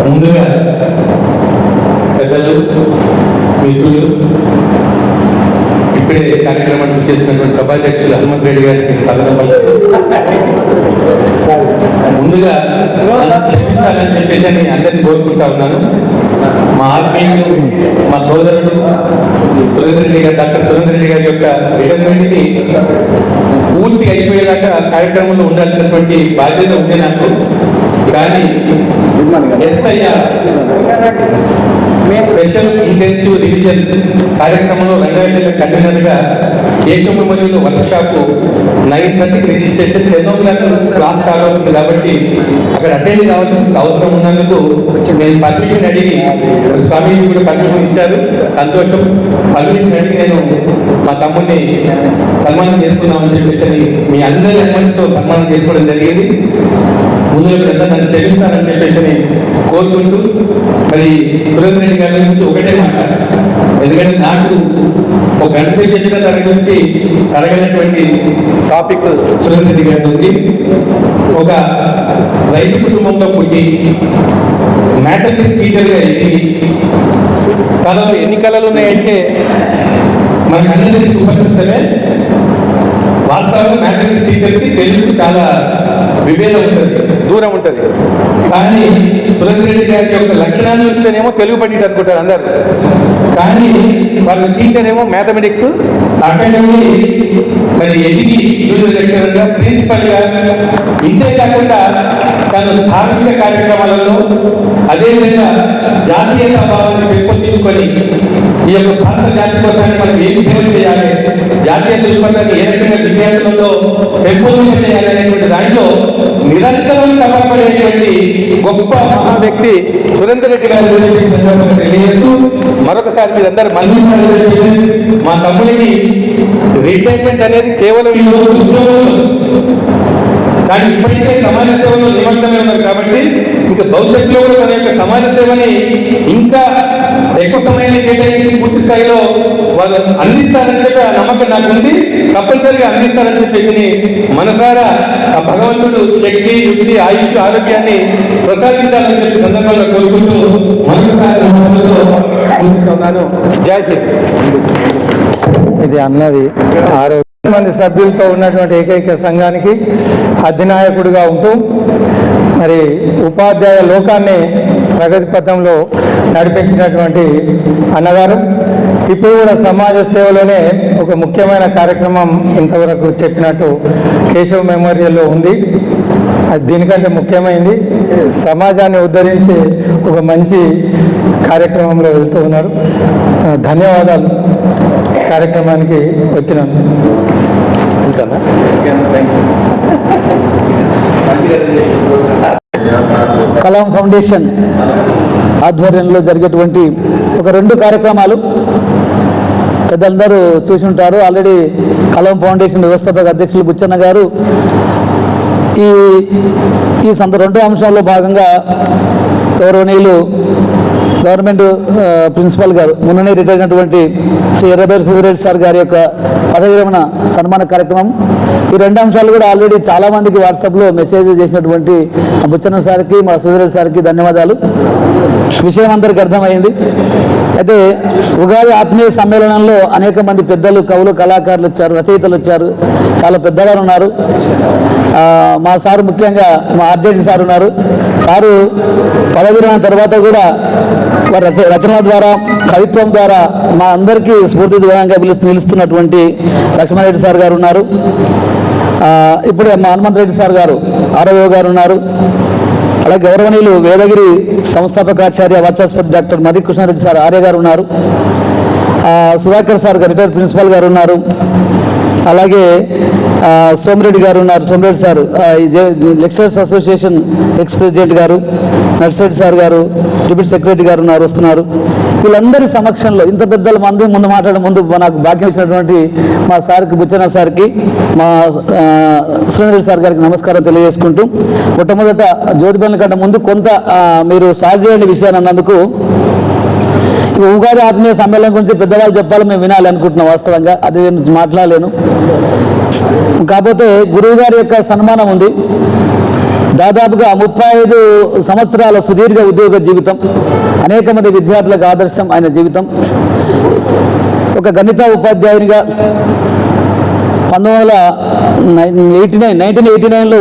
ముందుగా పెద్దలు, మిత్రులు, ఇప్పుడే కార్యక్రమాన్ని చేసినటువంటి సభాధ్యక్షులు హనుమంత్ రెడ్డి గారికి స్వాగతం పలుకుతూ, ముందుగా క్షమించాలని చెప్పేసి అని అందరినీ కోరుకుంటా ఉన్నాను. మా ఆత్మీయులు, మా సోదరుడు సురేంద్ర రెడ్డి గారు, డాక్టర్ సురేంద్ర రెడ్డి గారి యొక్క రిటైర్మెంట్కి పూర్తి అయిపోయేదాకా కార్యక్రమంలో ఉండాల్సినటువంటి బాధ్యత ఉంది నాకు. కానీ ఎస్ఐఆర్ స్పెషల్ ఇంటెన్సివ్ రివిజన్ కార్యక్రమంలో రంగారెడ్డి కన్వీనర్గా కేశవ మెమోరియల్ వర్క్ షాప్ 9:30కి రిజిస్ట్రేషన్, 10 o'clock క్లాస్ స్టార్ట్ అవుతుంది కాబట్టి అక్కడ అటెండ్ కావాల్సిన అవసరం ఉన్నందుకు నేను పర్మిషన్ అడిగి, స్వామీజీ కూడా పర్మిషన్ ఇచ్చారు, సంతోషం. పర్మిషన్ అడిగి నేను మా తమ్ముడిని సన్మానం చేసుకున్నామని చెప్పేసి మీ అందరి అనుమతితో సన్మానం చేసుకోవడం జరిగింది. ముందుగా పెద్ద నన్ను క్షమిస్తానని చెప్పేసి కోరుకుంటూ, మరి సురేంద్ర రెడ్డి గారి గురించి ఒకటే మాట, ఎందుకంటే నాకు ఒక గంట సేపు చెప్పిన దాని గురించి తరగనటువంటి టాపిక్ సురేంద్ర రెడ్డి గారి ఉంది. ఒక రైతు కుటుంబంలో పుట్టి మ్యాథమెటిక్స్ టీచర్గా ఎదిగి తనలో ఎన్ని కళలు ఉన్నాయంటే మనకు అందరికీ సుపరిచితమే. వాస్తవంగా మ్యాథమెటిక్స్ టీచర్స్కి తెలుగుకు చాలా విభేదం ఉంటుంది, దూరం ఉంటుంది. కానీ సురేంద్ర రెడ్డి గారి యొక్క లక్షణాలు చూస్తేనేమో తెలుగు పండిట్ అనుకుంటారు అందరు, కానీ వాళ్ళ టీచర్ ఏమో మ్యాథమెటిక్స్. అక్కడి నుండి మరి ఎదిగి యూనియన్ లెక్చరర్గా, ప్రిన్సిపల్గా, ఇంతే కాకుండా తను ధార్మిక కార్యక్రమాలలో, అదేవిధంగా జాతీయత భావాన్ని పెంపొందించుకొని ఈ యొక్క భారత జాతి కోసాన్ని మనం ఏం సేవ చేయాలి, జాతీయ దృక్పథాన్ని ఏ రకంగా విద్యార్థులతో పెంపొందించేయాలి అనేటువంటి దాంట్లో నిరంతరం తపపడేటువంటి గొప్ప మహా వ్యక్తి సురేంద్ర రెడ్డి గారు తెలియజేస్తూ, మరొకసారి మీరందరూ మళ్ళీ మా తమ్ముడికి రిటైర్మెంట్ అనేది కేవలం ఈ రోజు కానీ ఇప్పటికే సమాజ సేవలో నిమగ్నమై ఉన్నారు కాబట్టి ఇంకా భవిష్యత్తులో కూడా మన యొక్క సమాజ సేవని ఇంకా ఎక్కువ సమయాన్ని కేటాయించి పూర్తి స్థాయిలో వాళ్ళు అందిస్తారని చెప్పి ఆ నమ్మకం నాకు ఉంది. తప్పనిసరిగా అందిస్తారని చెప్పేసి మనసారా ఆ భగవంతుడు శక్తి, యుక్తి, ఆయుష్, ఆరోగ్యాన్ని ప్రసాదించాలని చెప్పి సందర్భంగా కోరుకుంటూ మరొకసారి ఉన్నాను. జై హింద్. ఇది అన్నది 6 మంది సభ్యులతో ఉన్నటువంటి ఏకైక సంఘానికి అధినాయకుడిగా ఉంటూ మరి ఉపాధ్యాయ లోకాన్ని ప్రగతి పథంలో నడిపించినటువంటి అన్నగారు ఇప్పుడు కూడా సమాజ సేవలోనే ఒక ముఖ్యమైన కార్యక్రమం ఇంతవరకు చెప్పినట్టు కేశవ మెమోరియల్లో ఉంది. దీనికంటే ముఖ్యమైనది సమాజాన్ని ఉద్ధరించే ఒక మంచి కార్యక్రమంలో వెళ్తూ ఉన్నారు. ధన్యవాదాలు కార్యక్రమానికి వచ్చినందుకు. కలాం ఫౌండేషన్ ఆధ్వర్యంలో జరిగేటువంటి ఒక 2 కార్యక్రమాలు పెద్దలందరూ చూసి ఉంటారు. ఆల్రెడీ కలాం ఫౌండేషన్ వ్యవస్థాపక అధ్యక్షులు బుచ్చన్న గారు ఈ 2 అంశాల్లో భాగంగా గౌరవనీయులు గవర్నమెంట్ ప్రిన్సిపల్ గారు, మొన్ననే రిటైర్ అయినటువంటి శ్రీ ఎర్రబేరు సూర్యరెడ్డి సార్ గారి యొక్క పదవి విరమణ సన్మాన కార్యక్రమం. ఈ 2 అంశాలు కూడా ఆల్రెడీ చాలామందికి వాట్సాప్లో మెసేజ్ చేసినటువంటి బుచ్చన్న సార్కి, మా సూర్యరెడ్డి సార్కి ధన్యవాదాలు. విషయం అందరికీ అర్థమైంది. అయితే ఉగాది ఆత్మీయ సమ్మేళనంలో అనేక మంది పెద్దలు, కవులు, కళాకారులు వచ్చారు, రచయితలు వచ్చారు, చాలా పెద్దవారు ఉన్నారు. మా సారు ముఖ్యంగా మా ఆర్జేడి సార్ ఉన్నారు. సారు పదవి విరమణ తర్వాత కూడా వారి రచన ద్వారా, కవిత్వం ద్వారా మా అందరికీ స్ఫూర్తిదాయకంగా నిలుస్తున్నటువంటి లక్ష్మణరెడ్డి సార్ గారు ఉన్నారు. ఇప్పుడే మా హనుమంత్ రెడ్డి సార్ గారు, ఆరవ గారు ఉన్నారు. అలాగే గౌరవనీయులు వేదగిరి సంస్థాపకాచార్య వాచస్పతి డాక్టర్ మర్రి కృష్ణారెడ్డి సార్ ఆర్య గారు ఉన్నారు. సుధాకర్ సార్ గారు రిటైర్డ్ ప్రిన్సిపల్ గారు ఉన్నారు. అలాగే సోమిరెడ్డి గారు ఉన్నారు. Somireddy sir lecturers association ex president గారు, నర్సిరెడ్డి సార్ గారు డిప్యూటీ సెక్రటరీ గారు ఉన్నారు, వస్తున్నారు. వీళ్ళందరి సమక్షంలో ఇంత పెద్దల మంది ముందు ముందు నాకు భాగ్యం ఇచ్చినటువంటి మా సార్కి, బుచ్చన్న సార్కి, మా సురేంద్ర సార్ గారికి నమస్కారం తెలియజేసుకుంటూ, మొట్టమొదట జ్యోతిబల కంటే ముందు కొంత మీరు స్టార్ట్ చేయండి విషయాన్ని అన్నందుకు. ఉగాది ఆత్మీయ సమ్మేళనం గురించి పెద్దవాళ్ళు చెప్పాలి, మేము వినాలి అనుకుంటున్నాం. వాస్తవంగా అది మాట్లాడలేను. కాకపోతే గురువు గారి యొక్క సన్మానం ఉంది. దాదాపుగా 35 సంవత్సరాల సుదీర్ఘ ఉద్యోగ జీవితం, అనేక మంది విద్యార్థులకు ఆదర్శం ఆయన జీవితం. ఒక గణిత ఉపాధ్యాయునిగా 1989లో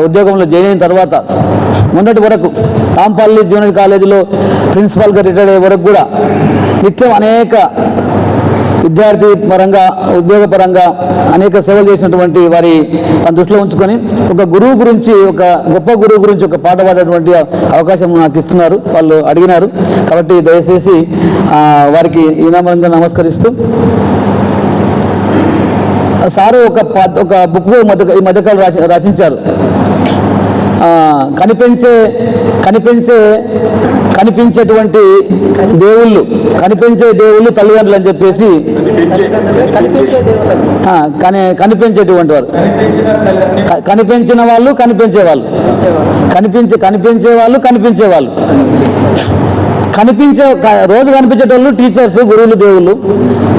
ఉద్యోగంలో జాయిన్ అయిన తర్వాత మొన్నటి వరకు రాంపల్లి జూనియర్ కాలేజీలో ప్రిన్సిపాల్గా రిటైర్ అయ్యే వరకు కూడా నిత్యం అనేక విద్యార్థి పరంగా ఉద్యోగ పరంగా అనేక సేవలు చేసినటువంటి వారి దృష్టిలో ఉంచుకొని ఒక గురువు గురించి, ఒక గొప్ప గురువు గురించి ఒక పాట పాడేటువంటి అవకాశం నాకు ఇస్తున్నారు, వాళ్ళు అడిగినారు. కాబట్టి దయచేసి వారికి ఈనామంగా నమస్కరిస్తూ, సారు ఒక బుక్ ఈ మధ్యకాలం రచించారు. కనిపించేటువంటి దేవుళ్ళు, కనిపించే దేవుళ్ళు తల్లిదండ్రులు అని చెప్పేసి, కనిపించేటువంటి వారు, కనిపించిన వాళ్ళు కనిపించేవాళ్ళు, కనిపించేవాళ్ళు రోజు కనిపించేటోళ్ళు టీచర్స్, గురువులు, దేవుళ్ళు.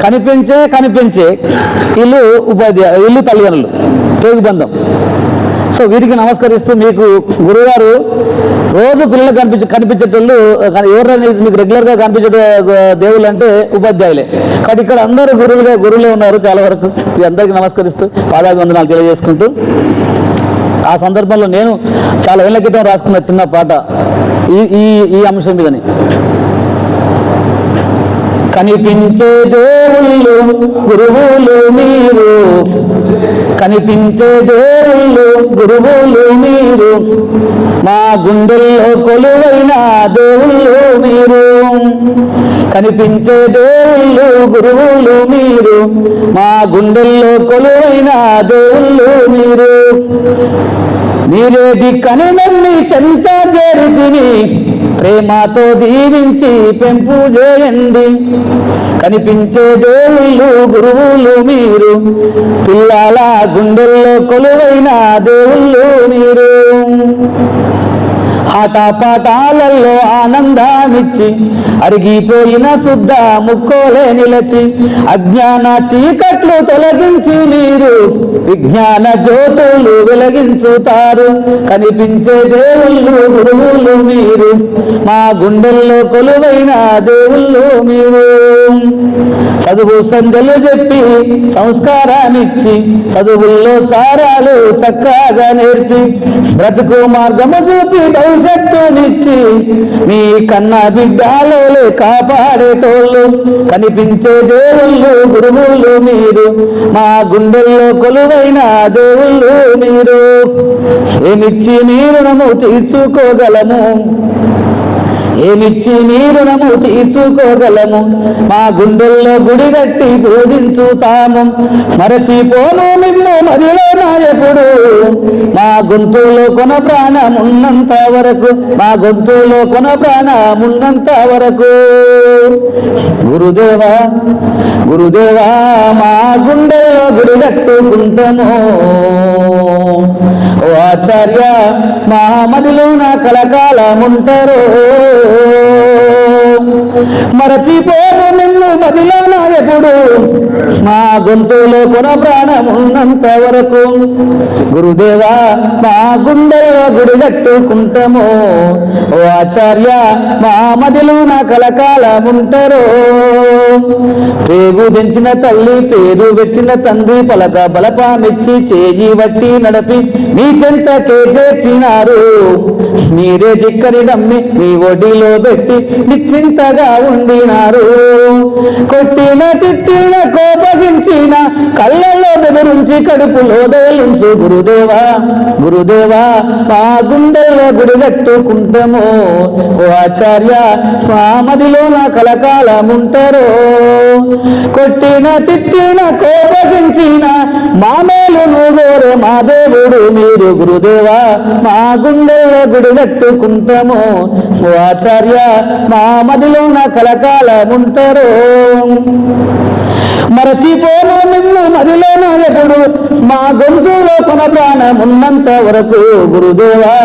కనిపించే వీళ్ళు వీళ్ళు తల్లిదండ్రులు, పేగు బంధం. సో వీరికి నమస్కరిస్తూ, మీకు గురువుగారు రోజు పిల్లలకు కనిపించేటోళ్ళు ఎవరైనా మీకు రెగ్యులర్గా కనిపించే దేవుళ్ళు అంటే ఉపాధ్యాయులే. కాబట్టి ఇక్కడ అందరూ గురువులే ఉన్నారు చాలా వరకు. మీ అందరికీ నమస్కరిస్తూ పాదాభివందనాలు తెలియజేసుకుంటూ, ఆ సందర్భంలో నేను చాలా ఏళ్ల క్రితం రాసుకున్న చిన్న పాట ఈ అంశం మీదని. కనిపించే దేవుళ్ళు గురువులు మీరు, కనిపించే దేవుళ్ళు గురువులు మీరు, మా గుండెల్లో కొలువైన దేవుళ్ళు మీరు. కనిపించే దేవుళ్ళు గురువులు మీరు, మా గుండెల్లో కొలువైన దేవుళ్ళు మీరు. మీరే దిక్కని నమ్మి చెంత చేరితిని, ప్రేమతో దీవించి పెంపు చేయండి. కనిపించే దేవుళ్ళు గురువులు మీరు, పిల్లల గుండెల్లో కొలువైన దేవుళ్ళు మీరు. ఆటపాటాలలో ఆనందామిచ్చి అరిగిపోయిన శుద్ధ ముక్కోలే నిలచి, అజ్ఞాన చీకట్లు తొలగించి మీరు విజ్ఞాన జ్యోతులు వెలిగించుతారు. కనిపించే దేవుళ్ళు గురువులు మీరు, మా గుండెల్లో కొలువైన దేవుళ్ళు మీరు. చదువు సంధ్యలు చెప్పి సంస్కారాన్నిచ్చి, చదువుల్లో సారాలు చక్కగా నేర్పి, బ్రతుకు మార్గము చూపి భవిష్యత్తునిచ్చి, మీ కన్నా బిడ్డలో కాపాడేటోళ్ళు. కనిపించే దేవుళ్ళు గురువులు మీరు, మా గుండెల్లో కొలువైన దేవుళ్ళు మీరు. ఏమిచ్చి మీ రుణము తీర్చుకోగలము, ఏమిచ్చి మీ రుణము తీర్చుకోగలము, మా గుండెల్లో గుడి కట్టి పూజించుతాము. మరచిపోను నిన్ను మదిలో నాయకుడు, మా గొంతులో కొన ప్రాణమున్నంత వరకు, మా గొంతులో కొన ప్రాణమున్నంత వరకు. గురుదేవా గురుదేవా మా గుండెల్లో గుడి కట్టుకుంటాము. ఓ ఆచార్య మా మదిలో నా కలకాలముంటారు. మరచిపోను నిన్ను మదిలో నాయకుడు, మా గొంతులో కొన ప్రాణమున్నంత వరకు. గురుదేవా మా గుండెల్లో గుడి కట్టుకుంటాము. ఓ ఆచార్య మా మదిలో నా కలకాలముంటారు. పేగు దించిన తల్లి పేరు పెట్టిన తండ్రి, పలక బలపామిచ్చి చేయి వట్టి నడిపి మీ చెంతకే చేర్చినారు. మీరే దిక్కని నమ్మి మీ ఒడిలో పెట్టి నిశ్చింతగా ఉండినారు. కొట్టిన తిట్టిన కోపగించిన కళ్ళల్లో బెదిరించి కడుపులో దేలుంచు. గురుదేవా గురుదేవా మా గుండెల్లో గుడి కట్టుకుంటాము. ఓ ఆచార్య మా మదిలో నా కలకాలముంటారు. కొట్టిన తిట్టిన కోపగించిన మా మేలు నువ్వోరే మా దేవుడు మీరు. గురుదేవా మా గుండెల్లో గుడి కట్టుకుంటాము. ఓ ఆచార్య మా మదిలో నా కలకాలముంటారు. మరచిపోను నిన్ను మదిలో నాయకుడు, మా గొంతులో కొన ప్రాణమున్నంత వరకు. గురుదేవా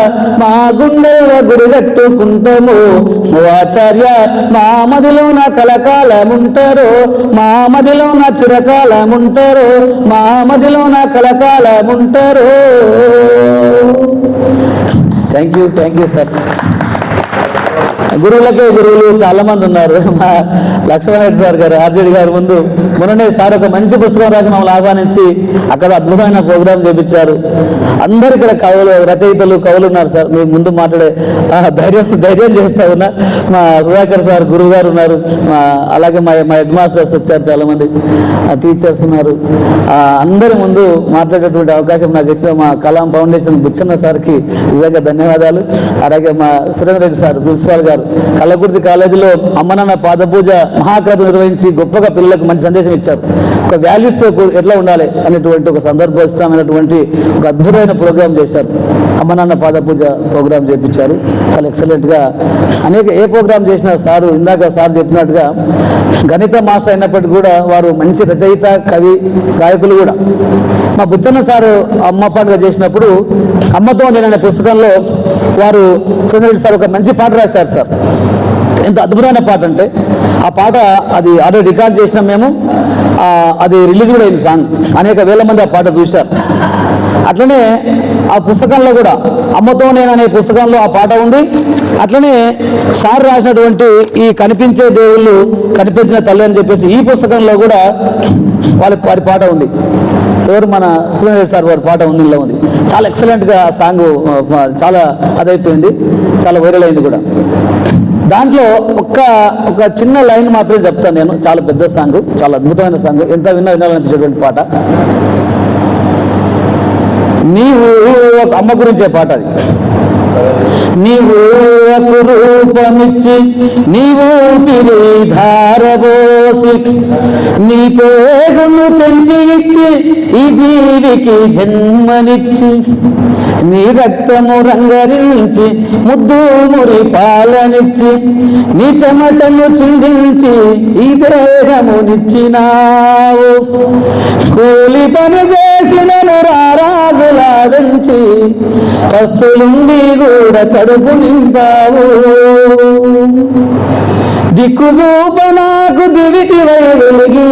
మా గుండెల్లో గుడి కట్టుకుంటాము. ఓ ఆచార్య మా మదిలో నా కలకాలముంటారు. మా మదిలో నా చిరకాలముంటారు. మా మదిలో నా కలకాలముంటారు. Thank you sir. గురువులకే గురువులు చాలా మంది ఉన్నారు. మా లక్ష్మణరెడ్డి సార్ గారు, ఆర్జేడి గారు ముందు మొన్ననే సార్ ఒక మంచి పుస్తకం రాసి మమ్మల్ని ఆహ్వానించి అక్కడ అద్భుతమైన ప్రోగ్రాం చేపించారు. అందరు ఇక్కడ రచయితలు కవులు ఉన్నారు సార్. మీ ముందు మాట్లాడే ధైర్యం చేస్తా ఉన్నా. మా సుధాకర్ సార్ గురువు గారు ఉన్నారు, అలాగే మా హెడ్ మాస్టర్స్ వచ్చారు, చాలా మంది టీచర్స్ ఉన్నారు. అందరి ముందు మాట్లాడేటువంటి అవకాశం నాకు ఇచ్చిన మా కలాం ఫౌండేషన్ బుచ్చన్న సార్కి నిజంగా ధన్యవాదాలు. అలాగే మా సురేంద్ర రెడ్డి సార్ ప్రిన్సిపాల్ గారు కల్లకుర్తి కాలేజీలో అమ్మనాన్న పాదపూజ మహాకథ నిర్వహించి గొప్పగా పిల్లలకు మంచి సందేశం ఇచ్చారు. ఒక వాల్యూస్తో ఎట్లా ఉండాలి అనేటువంటి ఒక సందర్భోచితమైనటువంటి ఒక అద్భుతమైన ప్రోగ్రాం చేశారు. అమ్మనాన్న పాదపూజ ప్రోగ్రాం చేయించారు, చాలా ఎక్సలెంట్గా. ఏ ప్రోగ్రాం చేసినా సారు ఇందాక సార్ చెప్పినట్టుగా గణిత మాస్టర్ అయినప్పటికీ కూడా వారు మంచి రచయిత, కవి, గాయకులు కూడా. మా బుచ్చన్న సారు అమ్మ పండుగ చేసినప్పుడు అమ్మతో నేను అనే పుస్తకంలో వారు సుందరెడ్డి సార్ ఒక మంచి పాట రాశారు సార్. ఎంత అద్భుతమైన పాట అంటే ఆ పాట అది ఆల్రెడీ రికార్డ్ చేసినాం మేము, అది రిలీజ్ కూడా అయింది సాంగ్. అనేక వేల మంది ఆ పాట చూశారు. అట్లనే ఆ పుస్తకంలో కూడా అమ్మతో నేను అనే పుస్తకంలో ఆ పాట ఉంది. అట్లనే సార్ రాసినటువంటి ఈ కనిపించే దేవుళ్ళు కనిపించిన తల్లి అని చెప్పేసి ఈ పుస్తకంలో కూడా వారి పాట ఉంది. ఎవరు మన సురేంద్ర సార్ వారి పాట ఉంది, ఇలా ఉంది. చాలా ఎక్సలెంట్గా ఆ సాంగ్ చాలా అదైపోయింది, చాలా వైరల్ అయింది కూడా. దాంట్లో ఒక చిన్న లైన్ మాత్రమే చెప్తాను నేను. చాలా పెద్ద సాంగ్, చాలా అద్భుతమైన సాంగ్, ఎంత వినాలనిపించేటువంటి పాట. నీవు ఒక అమ్మ గురించే పాట అది. నీవు ఒక రూపమిచ్చి నీవు ధారబోసి నీ పేగును తెంచి ఇచ్చి ఈ జీవికి జన్మనిచ్చి నీ రక్తము రంగరించి ముద్దు మురి పాలనిచ్చి నీ చెమటను చిందించి ఈ దేహమునిచ్చినావు. కూలి పని చేసినను రారాజులాడించి పస్తులుండి కూడా కడుపు నింపావు. దిక్కుచూప నాకు దివిటి వెలిగి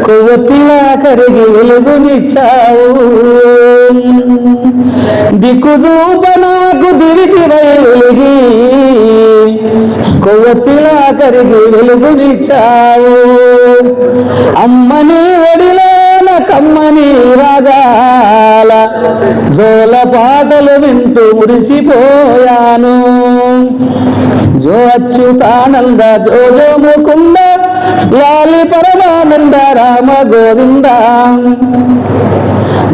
కొవ్వొత్తిలా కరిగి వెలుగునిచ్చావు. దిక్కుచూప నాకు దివిటి వెలిగి కొవ్వొత్తిలా కరిగి వెలుగునిచ్చావు. అమ్మని ఒడిలోన కమ్మని రాగాల జోల పాటలు వింటూ మురిసిపోయాను. జో అచ్యుతానంద జో జో ముకుంద లాలి పరమానంద రామ గోవింద.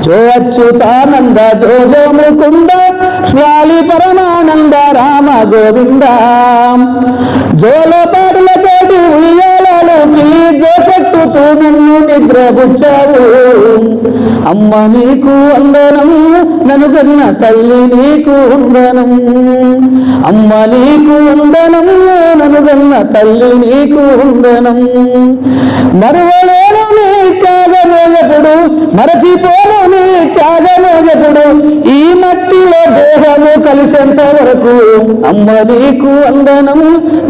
జో అచ్యుతానంద జో జో ముకుంద లాలి పరమానంద రామ గోవింద. జోల పాటలతోటి ఉయ్యాలలో చేపట్టుతూ నన్ను నిద్రపుచ్చావు. అమ్మ నీకు వందనం, నన్ను కన్న తల్లి నీకు వందనం. అమ్మ నీకు వందనం, నన్ను కన్న తల్లి నీకు వందనం. మరువలేను నీ త్యాగమేజపుడు, మరచిపోను నీ త్యాగమేజపుడు. ఈ మట్టిలో దేహము కలిసేంత వరకు అమ్మ నీకు వందనం,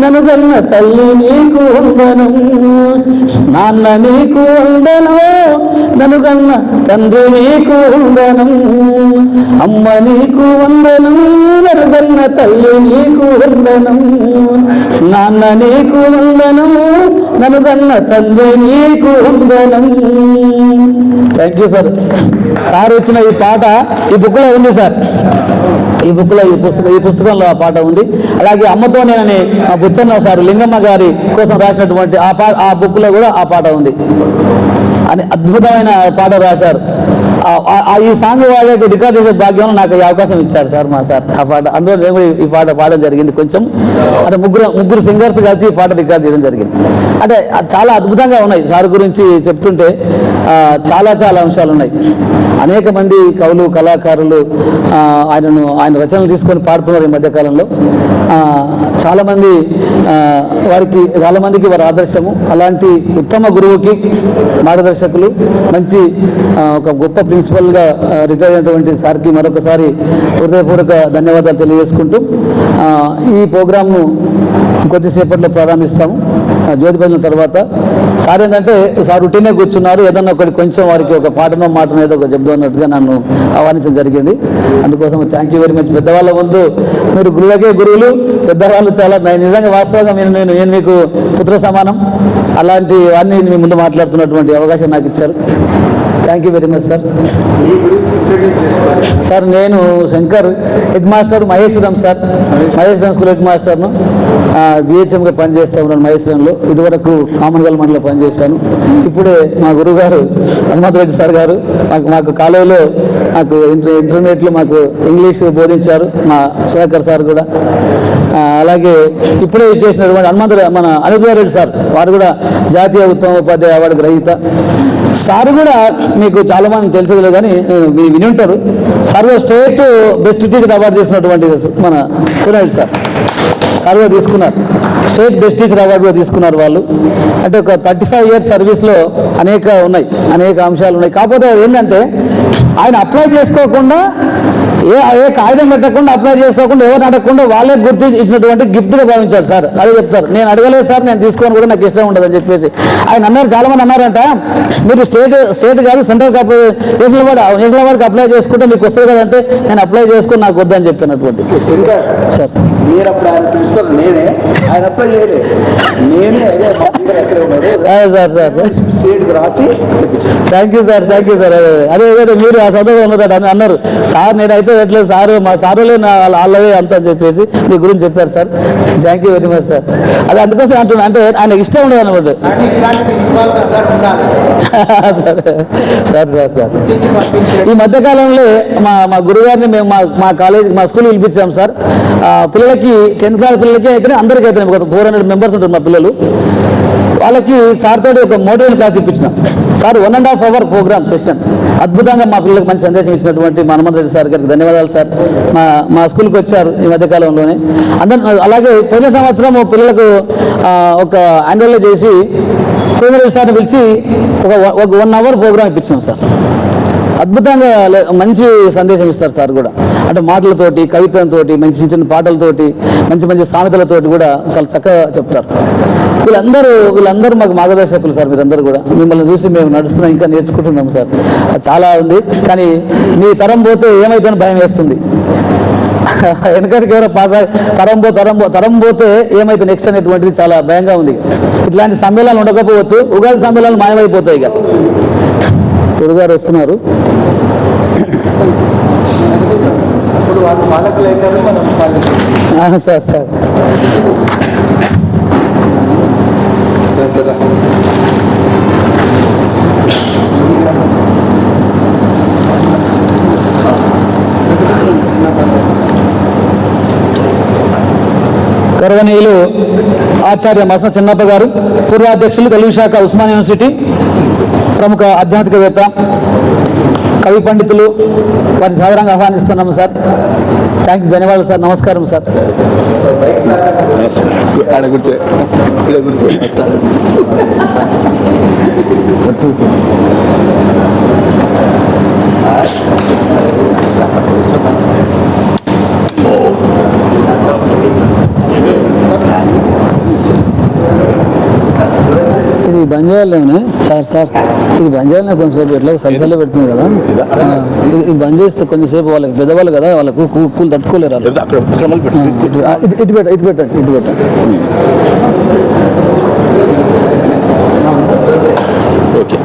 నన్ను కన్న తల్లి నీకు వందనం. నాన్న నీకు వందనం, నన్ను కన్న తండ్రి నీకు వందనం. అమ్మ నీకు వందనం, నన్ను కన్న తల్లి నీకు వందనం. నాన్న నీకు వందనం, నన్ను కన్న తండ్రి నీకు వందనం. Thank you sir. సార్ ఇచ్చిన ఈ పాట ఈ బుక్లో ఉంది సార్. ఈ బుక్లో ఈ పుస్తకంలో ఆ పాట ఉంది. అలాగే అమ్మతో నేనని మా బుచ్చన్న సార్ లింగమ్మ గారి కోసం రాసినటువంటి ఆ బుక్లో కూడా ఆ పాట ఉంది. అని అద్భుతమైన పాట రాశారు. ఈ సాంగ్ వాళ్ళ రికార్డ్ చేసే భాగ్యంలో నాకు ఈ అవకాశం ఇచ్చారు సార్, మా సార్. ఆ పాట అందులో నేను కూడా ఈ పాట పాడడం జరిగింది. కొంచెం అంటే ముగ్గురు సింగర్స్ కలిసి ఈ పాట రికార్డ్ చేయడం జరిగింది. అంటే చాలా అద్భుతంగా ఉన్నాయి. సార్ గురించి చెప్తుంటే చాలా అంశాలు ఉన్నాయి. అనేక మంది కవులు, కళాకారులు ఆయన రచనలు తీసుకొని పాడుతున్నారు ఈ మధ్యకాలంలో. చాలామందికి వారి ఆదర్శము. అలాంటి ఉత్తమ గురువుకి మార్గదర్శకులు, మంచి ఒక గొప్ప ప్రిన్సిపల్గా రిటైర్ అయినటువంటి సార్కి మరొకసారి హృదయపూర్వక ధన్యవాదాలు తెలియజేసుకుంటూ ఈ ప్రోగ్రామ్ను కొద్దిసేపట్లో ప్రారంభిస్తాము. జ్యోతి భజన తర్వాత సార్ ఏంటంటే సార్ రొటీనే కూర్చున్నారు, ఏదన్నా ఒకటి కొంచెం వారికి ఒక పాటనో మాటనో ఏదో ఒక చెప్దాం అన్నట్టుగా నన్ను ఆహ్వానించడం జరిగింది. అందుకోసం థ్యాంక్ యూ వెరీ మచ్. పెద్దవాళ్ళ ముందు మీరు గురువులకే గురువులు, పెద్దవాళ్ళు చాలా నిజంగా వాస్తవంగా నేను మీకు పుత్ర సమానం. అలాంటి వారిని మీ ముందు మాట్లాడుతున్నటువంటి అవకాశం నాకు ఇచ్చారు. Thank you very much sir. Sir నేను Shankar, head master Maheshwaram sir, Maheshwaram school head మాస్టర్ను. జిహెచ్ఎంగా పనిచేస్తూ ఉన్నాను మహేశ్వరంలో. ఇదివరకు కామన్గల్ మండలిలో పనిచేశాను. ఇప్పుడే మా గురుగారు హనుమంతరెడ్డి సార్ గారు మాకు కాలేజీలో నాకు ఇంటర్మీడియట్లో మాకు ఇంగ్లీష్ బోధించారు, మా శేఖర్ సార్ కూడా. అలాగే ఇప్పుడే చేసినటువంటి మన అనుగ్రహారెడ్డి సార్, వారు కూడా జాతీయ ఉత్తమ ఉపాధ్యాయ అవార్డు గ్రహీత. సార్ కూడా మీకు చాలా మంది తెలిసేది కానీ విని ఉంటారు. Sir state best teacher award తీసుకున్నటువంటి మన కునారెడ్డి సార్ కూడా తీసుకున్నారు. స్టేట్ బెస్ట్ టీచర్ అవార్డు కూడా తీసుకున్నారు వాళ్ళు. అంటే ఒక 35 years సర్వీస్లో అనేక అంశాలు ఉన్నాయి. కాకపోతే ఏంటంటే ఆయన అప్లై చేసుకోకుండా ఏ కాగితం పెట్టకుండా అప్లై చేసుకోకుండా ఎవరిని అడగకుండా వాళ్ళే గుర్తు ఇచ్చినటువంటి గిఫ్ట్గా భావించారు సార్. అదే చెప్తారు, నేను అడగలేదు సార్, నేను తీసుకోని కూడా నాకు ఇష్టం ఉండదని చెప్పేసి ఆయన అన్నారు. చాలా మంది అన్నారంట, మీరు స్టేట్ కాదు సెంట్రల్ నేషనల్ అవార్డుకి అప్లై చేసుకుంటే మీకు వస్తుంది కదంటే నేను అప్లై చేసుకుని నాకు వద్దని చెప్పినటువంటి సార్. మీరు అప్పుడు ఆయన ప్రిన్సిపల్ నేనే, ఆయన అప్లై చేయలేదు, నేనే సార్ స్టేట్కి రాసి థ్యాంక్ యూ సార్. అదే మీరు ఆ సందర్భంలో ఉన్నారట అన్నారు సార్. నేనైతే ఎట్లేదు సార్, మా సారులే వాళ్ళవే అంత అని చెప్పేసి మీ గురించి చెప్పారు sir. Thank you very much sir. అదే అందుకోసం అంటున్నా, అంటే ఆయనకి ఇష్టం ఉండదు అనమాట సార్. ఈ మధ్యకాలంలో మా గురుగారిని మేము మా కాలేజ్ మా స్కూల్ పిలిపించాం సార్. పిల్లలకి 10th class పిల్లలకి అయితే అందరికీ అయితే 400 members ఉంటారు మా పిల్లలు. వాళ్ళకి సార్ తోటి ఒక మోటివేషన్ క్లాస్ ఇప్పించినాం సార్. 1.5 hour ప్రోగ్రామ్ సెషన్ అద్భుతంగా మా పిల్లలకు మంచి సందేశం ఇచ్చినటువంటి మా హనుమంతరెడ్డి సార్ గారికి ధన్యవాదాలు సార్. మా స్కూల్కి వచ్చారు ఈ మధ్యకాలంలోనే. అలాగే పోయిన సంవత్సరం పిల్లలకు ఒక యాన్యువల్ చేసి సోమిరెడ్డి సార్ని పిలిచి ఒక 1 hour ప్రోగ్రామ్ ఇప్పించాం సార్. అద్భుతంగా మంచి సందేశం ఇస్తారు సార్ కూడా. అంటే మాటలతోటి, కవితలతోటి, మంచి చిన్న పాటలతోటి, మంచి సామెతలతోటి కూడా చాలా చక్కగా చెప్తారు. వీళ్ళందరూ మాకు మార్గదర్శకులు సార్. మీరందరూ కూడా మిమ్మల్ని చూసి మేము నడుస్తున్నాం, ఇంకా నేర్చుకుంటున్నాం సార్. చాలా ఉంది, కానీ మీ తరం పోతే ఏమైతుందని భయం వేస్తుంది. వెనకటికి ఎవరో తరం పోతే ఏమైతే నెక్స్ట్ అనేటువంటిది చాలా భయంగా ఉంది. ఇట్లాంటి సమ్మేళనాలు ఉండకపోవచ్చు, ఉగాది సమ్మేళనాలు మాయమైపోతాయి. ఇక గురుగారు వస్తున్నారు. సార్ గౌరవనీయులు ఆచార్య మసన చిన్నప్ప గారు, పూర్వాధ్యక్షులు తెలుగు శాఖ ఉస్మానియా యూనివర్సిటీ, ప్రముఖ ఆధ్యాత్మికవేత్త, కవి పండితులు, వారిని సాధారణంగా ఆహ్వానిస్తున్నాము సార్. థ్యాంక్ యూ, ధన్యవాదాలు సార్. నమస్కారం సార్. ఇది బంద్ చేయాలేమనే సార్, ఇది బంద్ చేయాలనే కొంచెంసేపు ఎట్లా సరిసల్లో పెడుతుంది కదా. ఇది బంద్ చేస్తే కొంచెంసేపు వాళ్ళకి పెద్దవాళ్ళు కదా, వాళ్ళకు పూలు తట్టుకోలేరు. ఇటు పెట్టండి. ఓకే.